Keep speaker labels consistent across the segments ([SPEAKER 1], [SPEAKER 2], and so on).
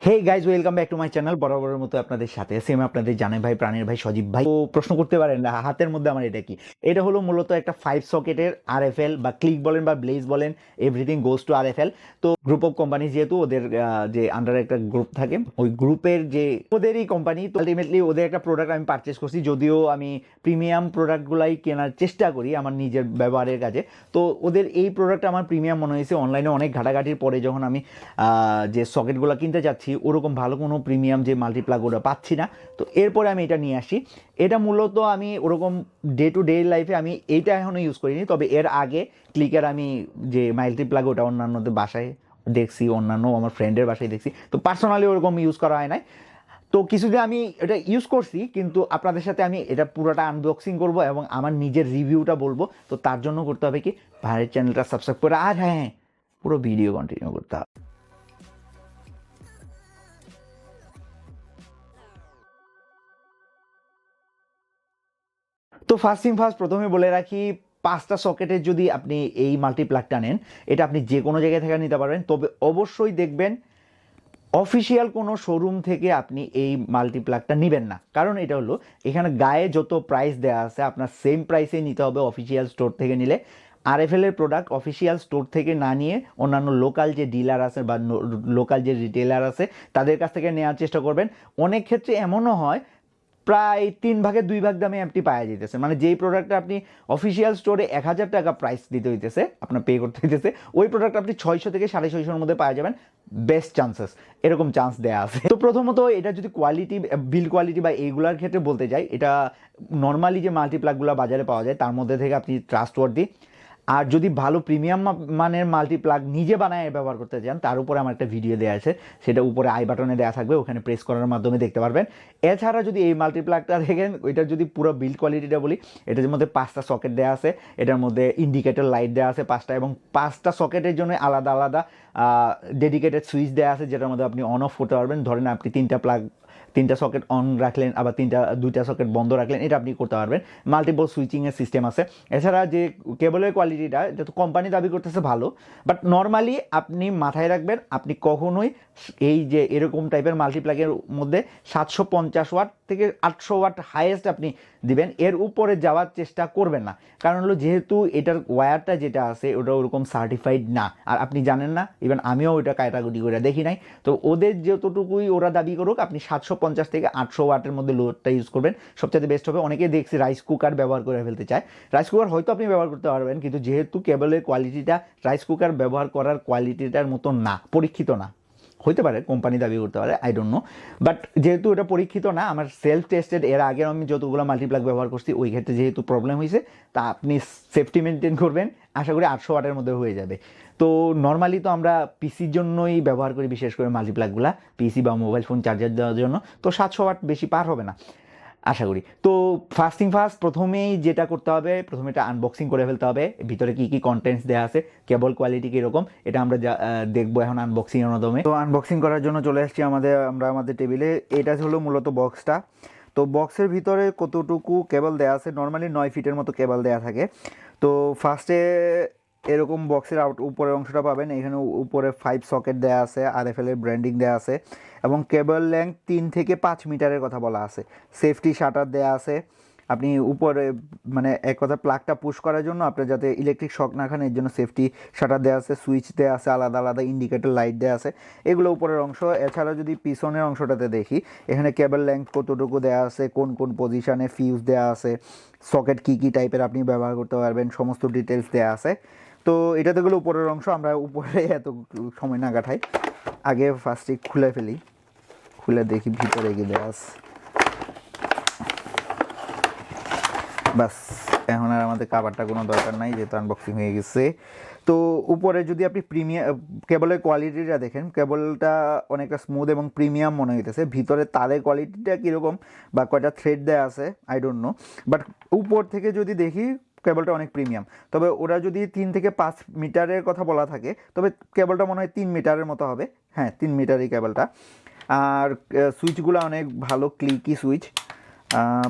[SPEAKER 1] Hey guys, welcome back to my channel. বরাবরের মতো আপনাদের সাথে সেম আপনাদের জানে ভাই, প্রাণের ভাই, সজীব ভাই। তো প্রশ্ন করতে পারেন না হাতের মধ্যে আমার এটা কি? এটা হলো মূলত একটা 5 সকেটের আরএফএল বা ক্লিক বলেন বা ব্লেজ বলেন, এভরিথিং গোজ টু আরএফএল। তো গ্রুপ অফ কোম্পানি, যেহেতু ওদের যে আন্ডারে একটা গ্রুপ থাকে, ওই গ্রুপের যে ওদেরই কোম্পানি, তো আলটিমেটলি ওদের একটা প্রোডাক্ট আমি পারচেস করছি। যদিও আমি প্রিমিয়াম প্রোডাক্টগুলাই কেনার চেষ্টা করি আমার নিজের ব্যবহারের কাজে। তো ওদের এই প্রোডাক্ট আমার প্রিমিয়াম মনে হয়েছে। অনলাইনে অনেক ঘাটাঘাটির পরে যখন আমি যে সকেটগুলো কিনতে যাচ্ছি, ওরকম ভালো কোনো প্রিমিয়াম যে মাল্টিপ্লাগ ওটা পাচ্ছি না। তো এরপরে আমি এটা নিয়ে আসি। এটা মূলত আমি ওরকম ডে টু ডে লাইফে আমি এইটা এখনও ইউজ করিনি, তবে এর আগে ক্লিকের আমি যে মাল্টিপ্লাগ ওটা অন্যান্যদের বাসায় দেখছি, অন্যান্য আমার ফ্রেন্ডের বাসায় দেখছি। তো পার্সোনালি ওরকম ইউজ করা হয় নাই। তো কিছুদিন আমি এটা ইউজ করছি, কিন্তু আপনাদের সাথে আমি এটা পুরোটা আনবক্সিং করব এবং আমার নিজের রিভিউটা বলবো। তো তার জন্য করতে হবে কি, ভাইয়ের চ্যানেলটা সাবস্ক্রাইব করে, আর হ্যাঁ, পুরো ভিডিও কন্টিনিউ করতে হবে। তো ফার্স্ট প্রথমে বলে রাখি, 5টা সকেটের যদি আপনি এই মাল্টিপ্লাগটা নেন, এটা আপনি যে কোনো জায়গায় থেকে নিতে পারবেন। তবে অবশ্যই দেখবেন অফিসিয়াল কোনো শোরুম থেকে আপনি এই মাল্টিপ্লাগটা নেবেন না। কারণ এটা হলো, এখানে গায়ে যত প্রাইস দেওয়া আছে আপনার সেম প্রাইসে নিতে হবে অফিসিয়াল স্টোর থেকে নিলে। আরএফএল এর প্রোডাক্ট অফিসিয়াল স্টোর থেকে না নিয়ে অন্যান্য লোকাল যে ডিলার আছে বা লোকাল যে রিটেলার আছে তাদের কাছ থেকে নেওয়ার চেষ্টা করবেন। অনেক ক্ষেত্রে এমনও হয় প্রায় 3 ভাগের 2 ভাগ দামে এমটি পাওয়া যেতেছে। মানে যেই প্রোডাক্টটা আপনি অফিসিয়াল স্টোরে 1000 টাকা প্রাইস দিতে হইতেছে, আপনার পে করতে হইতেছে, ওই প্রোডাক্ট আপনি 600 থেকে 650-এর মধ্যে পাওয়া যাবেন। বেস্ট চান্সেস, এরকম চান্স দেওয়া আছে। তো প্রথমত এটা যদি কোয়ালিটি, বিল্ড কোয়ালিটি বা এইগুলার ক্ষেত্রে বলতে যাই, এটা নর্মালি যে মাল্টিপ্লাগগুলো বাজারে পাওয়া যায় তার মধ্যে থেকে আপনি ট্রাস্টওয়ার্দি। আর যদি ভালো প্রিমিয়াম মানের মাল্টিপ্লাগ নিজে বানায় ব্যবহার করতে চান, তার উপরে আমার একটা ভিডিও দেওয়া আছে, সেটা উপরে আই বাটনে দেওয়া থাকবে, ওখানে প্রেস করার মাধ্যমে দেখতে পারবেন। এছাড়া যদি এই মাল্টিপ্লাগটা দেখেন, ওইটার যদি পুরো বিল্ড কোয়ালিটিটা বলি, এটার মধ্যে 5টা সকেট দেওয়া আছে, এটার মধ্যে ইন্ডিকেটর লাইট দেওয়া আছে 5টা, এবং 5টা সকেটের জন্য আলাদা আলাদা ডেডিকেটেড সুইচ দেওয়া আছে, যেটার মধ্যে আপনি অন অফ করতে পারবেন। ধরেন আপনি 3টা সকেট অন রাখলেন, আবার 2টা সকেট বন্ধ রাখলেন, এটা আপনি করতে পারবেন। মাল্টিপল সুইচিংয়ের সিস্টেম আছে। এছাড়া যে কেবলের কোয়ালিটিটা, এটা তো কোম্পানি দাবি করতেছে ভালো, বাট নর্মালি আপনি মাথায় রাখবেন, আপনি কখনোই এই যে এরকম টাইপের মাল্টিপ্লাগের মধ্যে 750 ওয়াট থেকে 800 ওয়াট হাইয়েস্ট আপনি দিবেন, এর উপরে যাওয়ার চেষ্টা করবেন না। কারণ হলো, যেহেতু এটার ওয়্যারটা যেটা আছে ওটা ওরকম সার্টিফাইড না, আর আপনি জানেন না, ইভেন আমিও ওইটা কাটাকুটি করে দেখি নাই। তো ওদের যতটুকুই ওরা দাবি করুক, আপনি 750 থেকে 800 ওয়াটের মধ্যে লোডটা ইউজ করবেন, সবচেয়ে বেস্ট হবে। অনেকেই দেখছি রাইস কুকার ব্যবহার করে ফেলতে চায়। রাইস কুকার হয়তো আপনি ব্যবহার করতে পারবেন, কিন্তু যেহেতু কেবলের কোয়ালিটিটা রাইস কুকার ব্যবহার করার কোয়ালিটিটার মতো না, পরীক্ষিত না, হইতে পারে কোম্পানি দাবি করতে পারে, আই ডোন্ট নো, বাট যেহেতু এটা পরীক্ষিত না, আমার সেলফ টেস্টেড, এর আগে আমি যতগুলো মাল্টিপ্লাগ ব্যবহার করছি ওই ক্ষেত্রে যেহেতু প্রবলেম হয়েছে, তা আপনি সেফটি মেনটেন করবেন, আশা করি 800 ওয়াটের মধ্যে হয়ে যাবে। তো নর্মালি তো আমরা পিসির জন্যই ব্যবহার করি, বিশেষ করে মাল্টিপ্লাগগুলা পিসি বা মোবাইল ফোন চার্জার দেওয়ার জন্য। তো 700 ওয়াট বেশি পার হবে না আশা করি। তো প্রথমেই যেটা করতে হবে, প্রথমে এটা আনবক্সিং করে ফেলতে হবে, ভিতরে কি কি কন্টেন্টস দেওয়া আছে, কেবল কোয়ালিটি কীরকম, এটা আমরা দেখবো এখন আনবক্সিংয়ের মাধ্যমে। তো আনবক্সিং করার জন্য চলে আসছি আমাদের টেবিলে। এটা হলো মূলত বক্সটা। তো বক্সের ভিতরে কতটুকু কেবল দেওয়া আছে, নর্মালি 9 ফিটের মতো কেবল দেওয়া থাকে। তো ফার্স্টে এরকম বক্সের উপরের অংশটা পাবেন, এখানে উপরে 5 সকেট দেওয়া আছে, আরএফএল এর ব্র্যান্ডিং দেওয়া আছে, এবং কেবল লেংথ 3 থেকে 5 মিটারের কথা বলা আছে। সেফটি শাটার দেওয়া আছে। আপনি উপরে, মানে এক কথা, প্লাগটা পুশ করার জন্য আপনার যাতে ইলেকট্রিক শক না খান, এর জন্য সেফটি শাটার দেওয়া আছে, সুইচ দেওয়া আছে, আলাদা আলাদা ইন্ডিকেটর লাইট দেওয়া আছে, এগুলো উপরের অংশ। এছাড়া যদি পিছনের অংশটাতে দেখি, এখানে কেবল লেংথ কতটুকু দেওয়া আছে, কোন কোন পজিশানে ফিউজ দেওয়া আছে, সকেট কী কী টাইপের আপনি ব্যবহার করতে পারবেন, সমস্ত ডিটেলস দেওয়া আছে। তো এটাতে গেলে উপরের অংশ, আমরা উপরে এত সময় না কাটাই, আগে ফার্স্টে খুলে ফেলি, খুলে দেখি ভিতরে কি দেওয়া আছে। বাস, এখন আর আমাদের কাভারটা কোনো দরকার নাই, যেহেতু আনবক্সিং হয়ে গেছে। তো উপরে যদি আপনি কেবলের কোয়ালিটিটা দেখেন, কেবলটা অনেকটা স্মুথ এবং প্রিমিয়াম মনে হইতেছে। ভিতরে তারের কোয়ালিটিটা কীরকম বা কয়টা থ্রেড দেওয়া আছে আই ডোন্ট নো, বাট উপর থেকে যদি দেখি কেবলটা অনেক প্রিমিয়াম। তবে ওরা যদি 3 থেকে 5 মিটারের কথা বলা থাকে, তবে কেবলটা মনে হয় 3 মিটারের মতো হবে। হ্যাঁ, 3 মিটারই কেবলটা। আর সুইচগুলো অনেক ভালো ক্লিকি সুইচ,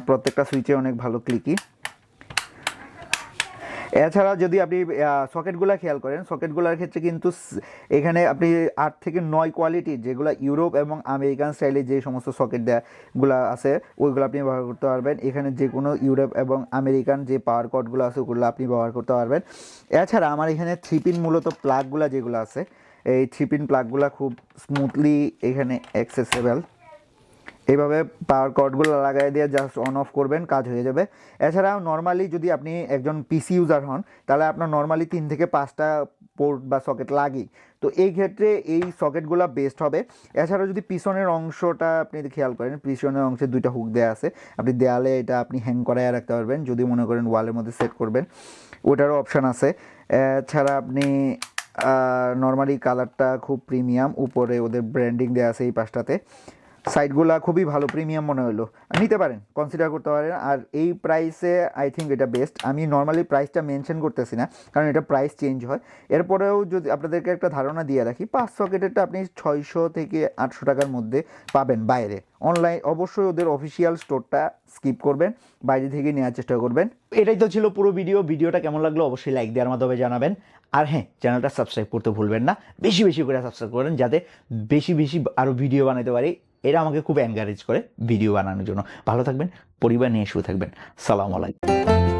[SPEAKER 1] প্রত্যেকটা সুইচে অনেক ভালো ক্লিকি। এছাড়া যদি আপনি সকেটগুলো খেয়াল করেন, সকেটগুলোর ক্ষেত্রে কিন্তু এখানে আপনি 8 থেকে 9 কোয়ালিটির, যেগুলো ইউরোপ এবং আমেরিকান স্টাইলে যে সমস্ত সকেটগুলো আছে ওইগুলো আপনি ব্যবহার করতে পারবেন। এখানে যে কোনো ইউরোপ এবং আমেরিকান যে পাওয়ার কর্ডগুলো আছে ওগুলো আপনি ব্যবহার করতে পারবেন। এছাড়া আমার এখানে 3 পিন মূলত প্লাগগুলো যেগুলো আছে, এই 3 পিন প্লাগগুলো খুব স্মুথলি এখানে অ্যাক্সেসেবল। এইভাবে পাওয়ার কর্ডগুলো লাগাই দিয়ে জাস্ট অন অফ করবেন, কাজ হয়ে যাবে। এছাড়াও নর্মালি যদি আপনি একজন পিসি ইউজার হন তাহলে আপনার নর্মালি 3 থেকে 5টা পোর্ট বা সকেট লাগেই। তো এই ক্ষেত্রে এই সকেটগুলো বেস্ট হবে। এছাড়া যদি পিছনের অংশটা আপনি খেয়াল করেন, পিছনের অংশে 2টা হুক দেওয়া আছে, আপনি দেয়ালে এটা আপনি হ্যাং করায় রাখতে পারবেন যদি মনে করেন ওয়ালের মধ্যে সেট করবেন, ওটারও অপশান আছে। এছাড়া আপনি নর্মালি কালারটা খুব প্রিমিয়াম, উপরে ওদের ব্র্যান্ডিং দেওয়া আছে এই পাশটাতে। সাইডগুলা খুবই ভালো, প্রিমিয়াম মনে হলো, নিতে পারেন, কনসিডার করতে পারেন। আর এই প্রাইসে আই থিঙ্ক এটা বেস্ট। আমি নর্মালি প্রাইসটা মেনশন করতেছি না কারণ এটা প্রাইস চেঞ্জ হয়। এরপরেও যদি আপনাদেরকে একটা ধারণা দিয়ে রাখি, 5 সকেটেরটা আপনি 600 থেকে 800 টাকার মধ্যে পাবেন বাইরে। অনলাইন অবশ্যই ওদের অফিসিয়াল স্টোরটা স্কিপ করবেন, বাইরে থেকে নেওয়ার চেষ্টা করবেন। এটাই তো ছিল পুরো ভিডিওটা কেমন লাগলো অবশ্যই লাইক দেওয়ার মাধ্যমে জানাবেন। আর হ্যাঁ, চ্যানেলটা সাবস্ক্রাইব করতে ভুলবেন না, বেশি বেশি করে সাবস্ক্রাইব করেন যাতে বেশি বেশি আরও ভিডিও বানাতে পারি। এটা আমাকে খুব এনকারেজ করে ভিডিও বানানোর জন্য। ভালো থাকবেন, পরিবার নিয়ে শুয়ে থাকবেন। সালাম আলাইকুম।